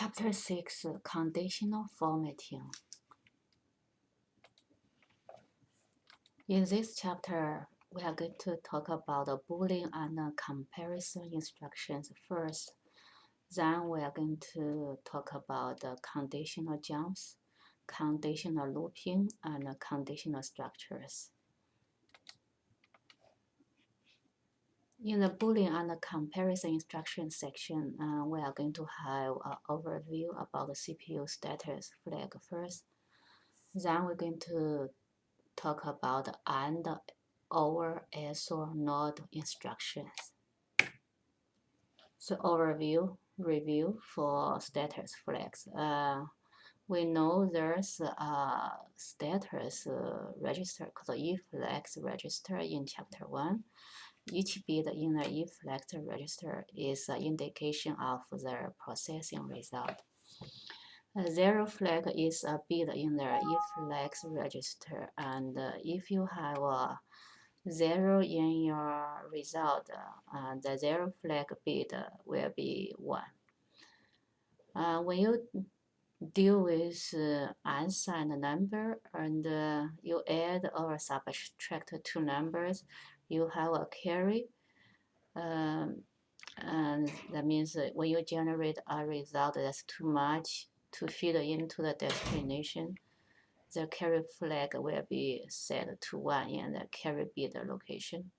Chapter 6, Conditional Formatting. In this chapter, we are going to talk about the Boolean and comparison instructions first. Then we are going to talk about the conditional jumps, conditional looping, and conditional structures. In the Boolean and comparison instruction section, we are going to have an overview about the CPU status flag first. Then we're going to talk about AND, OR, XOR node instructions. So overview, review for status flags. We know there's a status register called eFlags register in chapter 1. Each bit in the eFlags register is an indication of the processing result. A zero flag is a bit in the eFlags register, and if you have a 0 in your result, the zero flag bit will be 1. When you deal with unsigned number and you add or subtract two numbers, you have a carry. And that means when you generate a result that's too much to feed into the destination, the carry flag will be set to 1 in the carry bit location.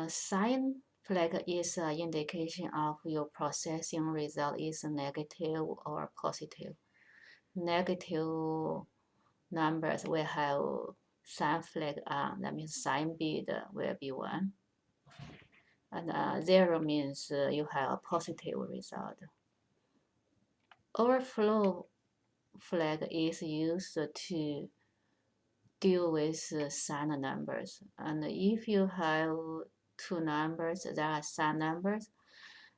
Sign flag is an indication of your processing result is negative or positive. Negative numbers will have sign flag on, that means sign bit will be 1. And 0 means you have a positive result. Overflow flag is used to deal with signed numbers. And if you have two numbers that are signed numbers,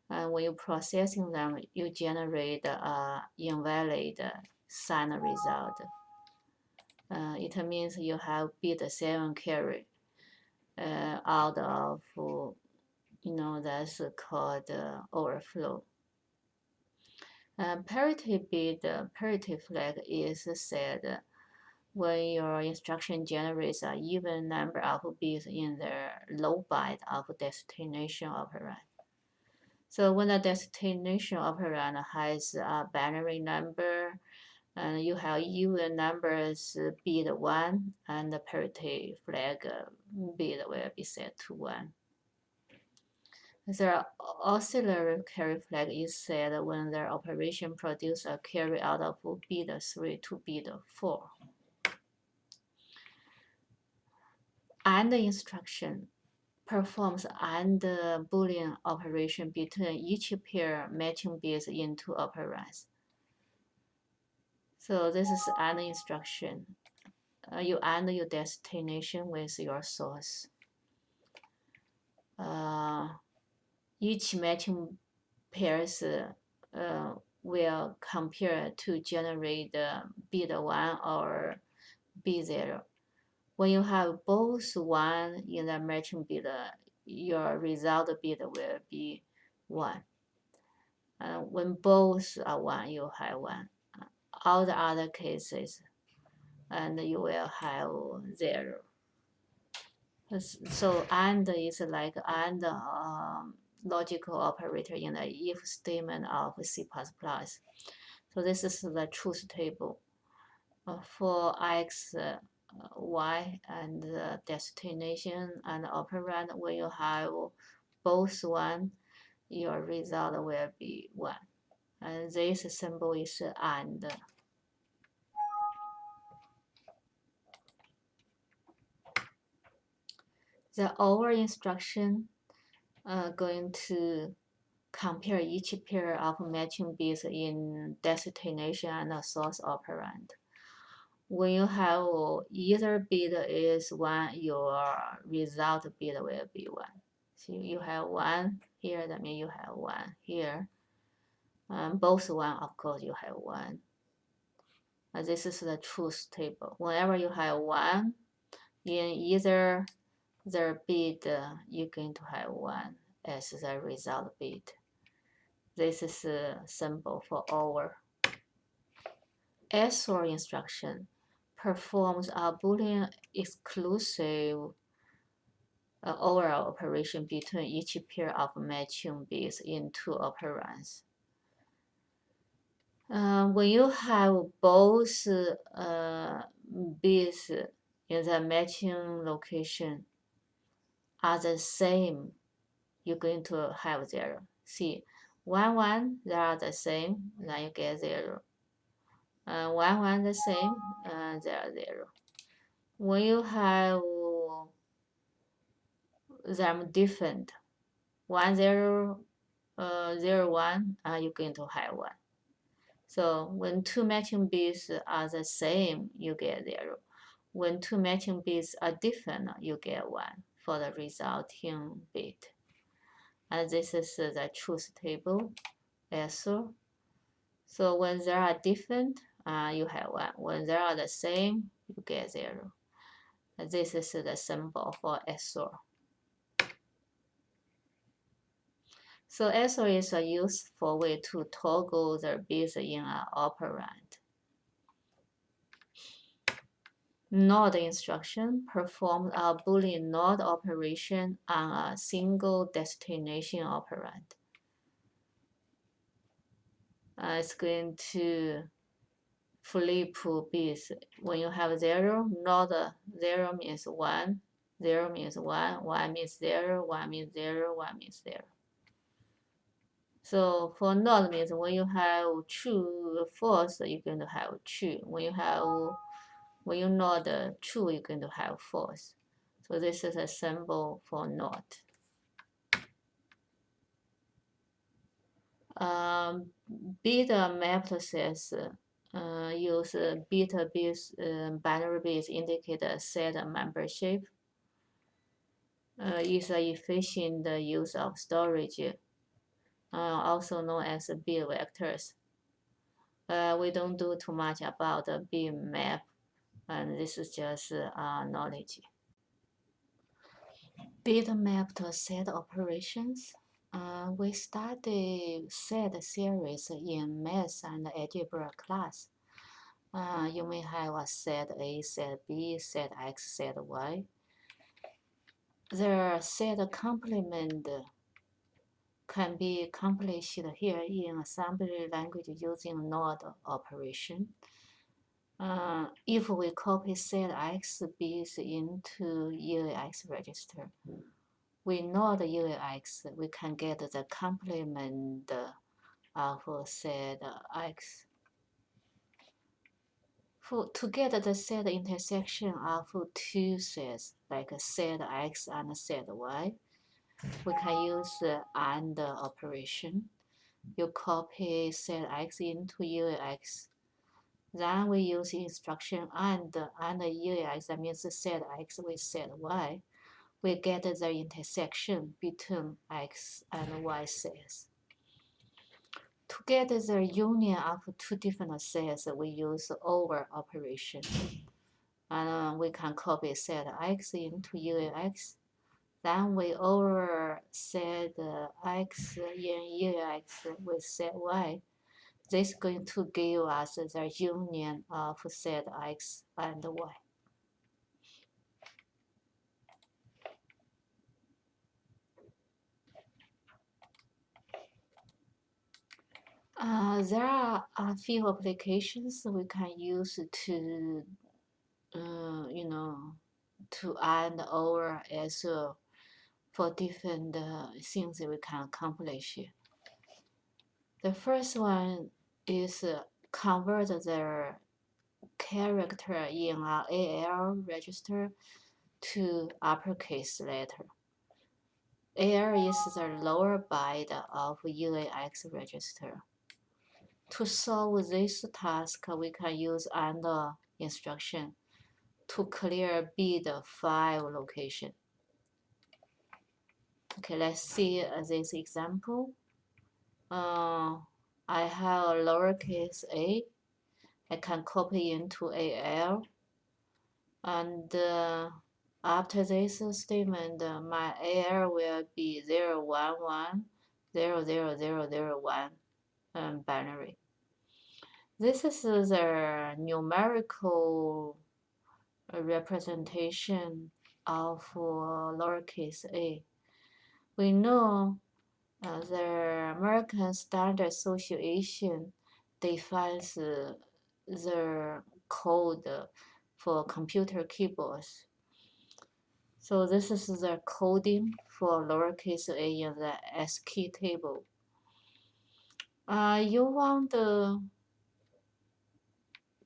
and when you're processing them, you generate an invalid signed result. It means you have bit 7 carry out of, that's called overflow. Parity bit, parity flag is set when your instruction generates an even number of bits in the low byte of destination operand. So when the destination operand has a binary number, and you have even numbers bit 1, and the parity flag bit will be set to 1. The auxiliary carry flag is set when the operation produces a carry out of bit 3 to bit 4. AND instruction performs AND Boolean operation between each pair matching bits into operands. So this is AND instruction. You AND your destination with your source. Each matching pairs will compare to generate bit 1 or bit 0. When you have both 1 in the matching bit, your result bit will be 1. When both are 1, you have 1. All the other cases, and you will have 0. So AND is like AND logical operator in the if statement of C++. So this is the truth table for X, Y, and the destination and operand. When you have both 1, your result will be 1. And this symbol is AND. The OR instruction going to compare each pair of matching bits in destination and source operand. When you have either bit is 1, your result bit will be 1. So you have 1 here, that means you have 1 here. Both 1, of course, you have 1. And this is the truth table. Whenever you have 1 in either the bit, you're going to have 1 as the result bit. This is a symbol for over. XOR instruction performs a Boolean exclusive OR operation between each pair of matching bits in two operands. When you have both bits in the matching location are the same, you're going to have 0. See, 1, 1, they are the same, then you get 0. 1, 1 the same, they are 0. When you have them different, 1, 0, 0, 1, you're going to have 1. So when two matching bits are the same, you get 0. When two matching bits are different, you get 1 for the resulting bit. And this is the truth table also. So when they are different, you have 1. When they are the same, you get 0. And this is the symbol for XOR. So XOR is a useful way to toggle the bits in an operand. NOT instruction performs a Boolean NOT operation on a single destination operand. It's going to flip bits. When you have 0, NOT 0 means 1, 0 means 1, 1 means 0, 1 means 0, 1 means 0. So for NOT means when you have true, false, you're going to have true. When you NOT true, you're going to have false. So this is a symbol for NOT. Bit mapped cells use bit bits, binary bits indicate a set membership. Is an efficient use of storage, also known as bit vectors. We don't do too much about the bit map, and this is just knowledge. Bit mapped set operations. We study set series in math and algebra class. You may have a set A, set B, set X, set Y. The set complement can be accomplished here in assembly language using NOT operation. If we copy set X bits into UAX register, we know the UAX, we can get the complement of set X. To get the set intersection of two sets, like set X and set Y, we can use the AND operation. You copy set X into UAX. Then we use instruction AND UAX, that means set X with set Y. We get the intersection between X and Y sets. To get the union of two different sets, we use OR operation. And we can copy set X into UAX. Then we over set X in UAX with set Y. This is going to give us the union of set X and Y. There are a few applications we can use to, to AND OR as well for different things that we can accomplish. The first one is convert the character in an AL register to uppercase letter. AL is the lower byte of UAX register. To solve this task, we can use AND instruction to clear bit 5 location. Okay, let's see this example. I have a lowercase a. I can copy into AL. And after this statement, my AL will be 0, 1, 1, 00001 binary. This is the numerical representation of lowercase a. We know the American Standard Association defines the code for computer keyboards. So this is the coding for lowercase a in the ASCII table. You want to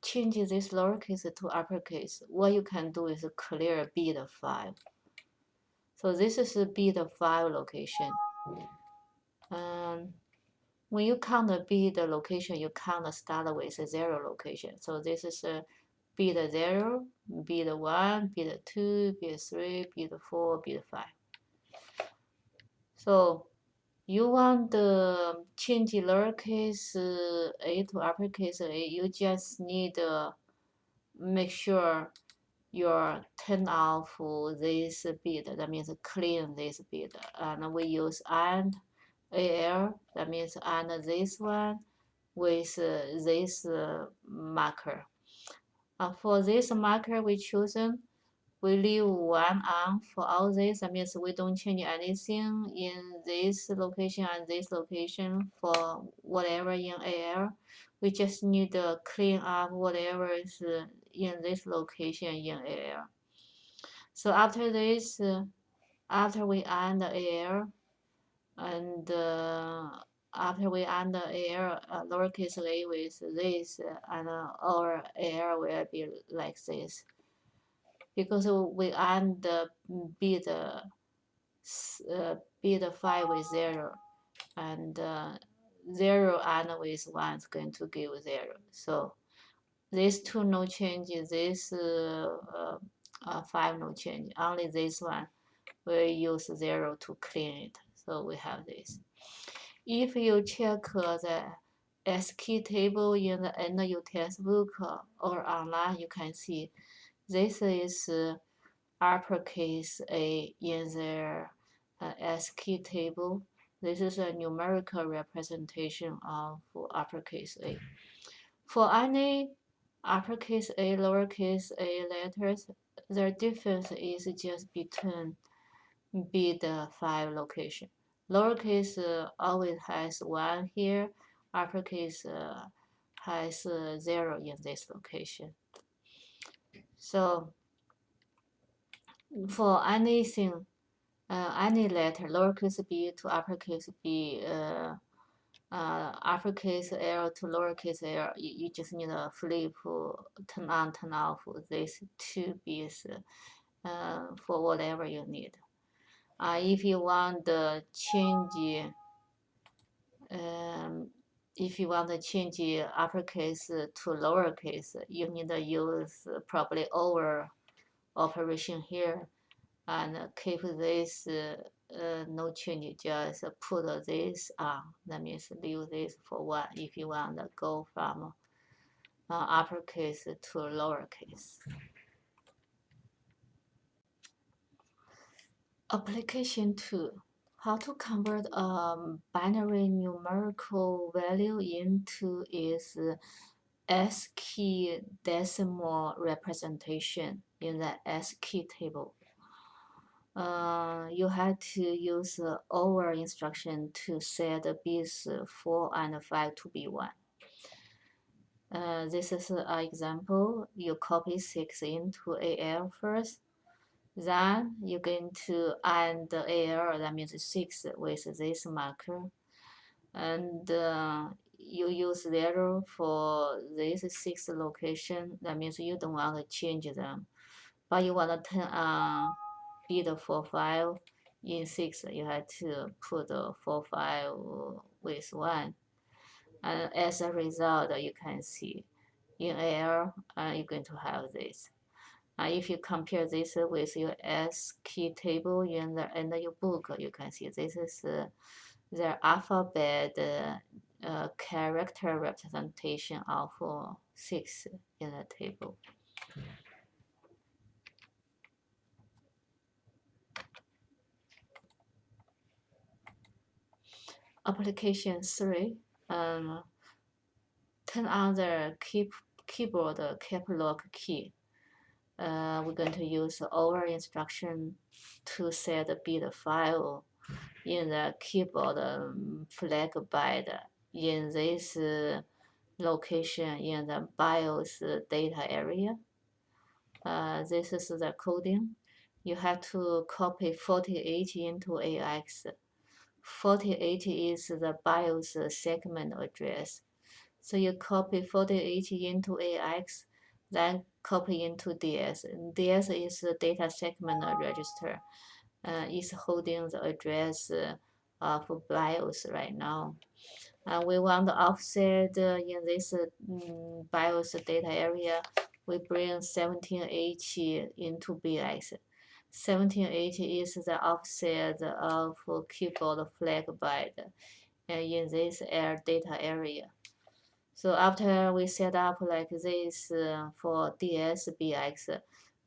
change this lowercase to uppercase. What you can do is clear bit 5. So this is the bit 5 location. When you count the bit location, you count start with 0 location. So this is a bit 0, bit 1, bit 2, bit 3, bit 4, bit 5. So you want to change lowercase a to uppercase a, you just need to make sure you turn off this bit, that means clean this bit. And we use AND AL, that means AND this one with this marker. For this marker we chosen, we leave one on for all this. That means we don't change anything in this location and this location for whatever in AL. We just need to clean up whatever is in this location in AL. So after this, after we add the AL, and after we add the AL, lowercase a with this, and our AL will be like this. Because we add the bit, bit 5 with 0, and 0 and with 1 is going to give 0. So these two no change, this 5 no change, only this one we use 0 to clean it. So we have this. If you check the ASCII table in the NU textbook or online, you can see this is uppercase A in the ASCII table. This is a numerical representation of uppercase A. For any uppercase A, lowercase a letters, the difference is just between bit 5 location. Lowercase always has 1 here, uppercase has 0 in this location. So for anything, any letter, lowercase b to uppercase b, uppercase L to lowercase l, you just need to flip, turn on, turn off these two bits for whatever you need. If you want to change, if you want to change uppercase to lowercase, you need to use probably over operation here, and keep this no change, just put this on. That means leave this for 1 if you want to go from uppercase to lowercase. Application 2. How to convert a binary numerical value into its ASCII decimal representation in the ASCII table. You have to use the over instruction to set the bits 4 and 5 to be 1. This is an example. You copy 6 into AL first. Then you're going to add the AL, that means 6 with this marker. And you use 0 for this 6 location. That means you don't want to change them. But you want to turn on bit 4, 5 in 6. You have to put 4, 5 with 1. And as a result, you can see in AL, you're going to have this. If you compare this with your ASCII table in your book, you can see this is the alphabet character representation of 6 in the table. Application 3, turn on the keyboard cap lock key. We're going to use OR instruction to set the bit file in the keyboard flag byte in this location in the BIOS data area. This is the coding. You have to copy 48 into AX. 48 is the BIOS segment address. So you copy 48 into AX, then copy into DS. DS is the data segment register. It's holding the address of BIOS right now. We want the offset in this BIOS data area. We bring 1780 into BX. 1780 is the offset of keyboard flag byte in this data area. So after we set up like this for DSBX,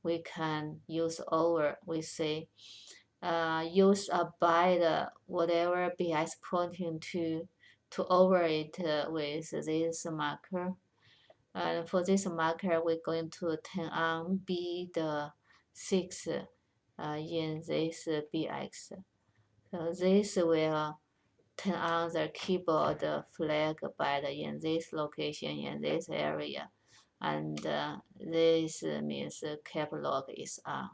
we can use over. We say use a byte whatever BX pointing to over it with this marker. And for this marker, we're going to turn on B6 in this BX. So this will turn on the keyboard flag byte in this location, in this area. And this means cap lock is on.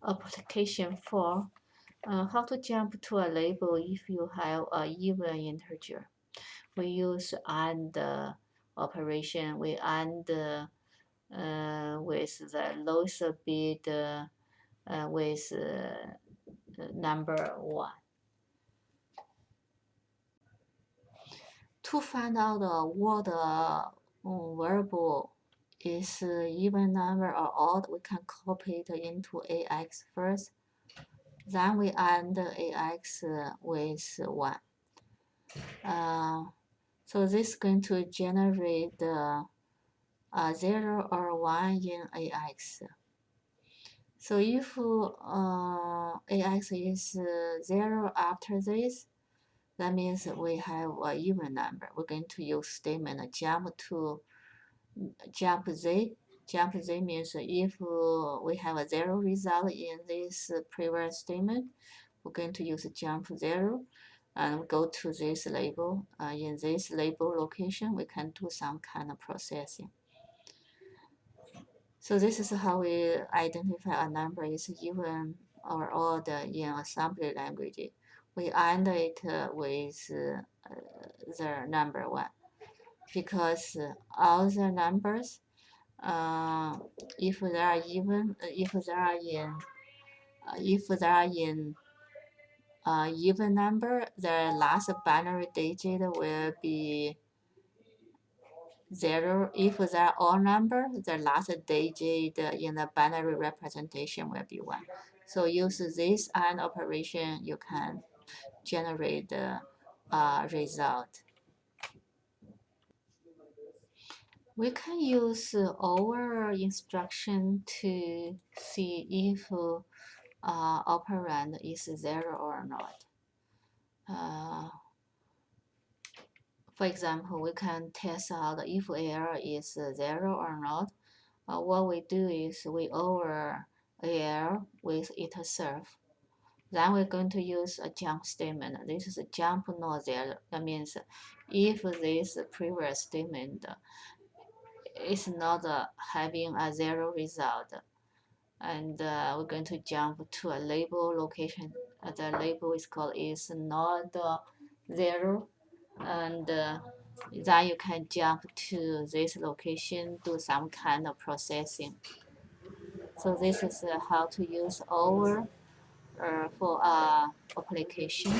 Application 4, how to jump to a label if you have an even integer. We use AND operation. We AND with the lowest bit with number 1. To find out what variable is even number or odd, we can copy it into AX first. Then we AND AX with 1. So this is going to generate 0 or 1 in AX. So if AX is 0 after this, that means we have an even number. We're going to use statement jump Z. Jump Z means if we have a 0 result in this previous statement, we're going to use jump 0 and go to this label. In this label location, we can do some kind of processing. So this is how we identify a number is even or odd in assembly language. We AND it with the number 1 because all the numbers, if they are even, if they are in even number, the last binary digit will be 0. If they are odd number, the last digit in the binary representation will be 1. So use this AND operation, you can generate the result. We can use OR instruction to see if operand is 0 or not. For example, we can test out if AL is 0 or not. What we do is we OR AL with itself. Then we're going to use a jump statement. This is a jump not 0. That means if this previous statement is not having a 0 result, and we're going to jump to a label location. The label is called is not 0, and then you can jump to this location, do some kind of processing. So this is how to use OR for application.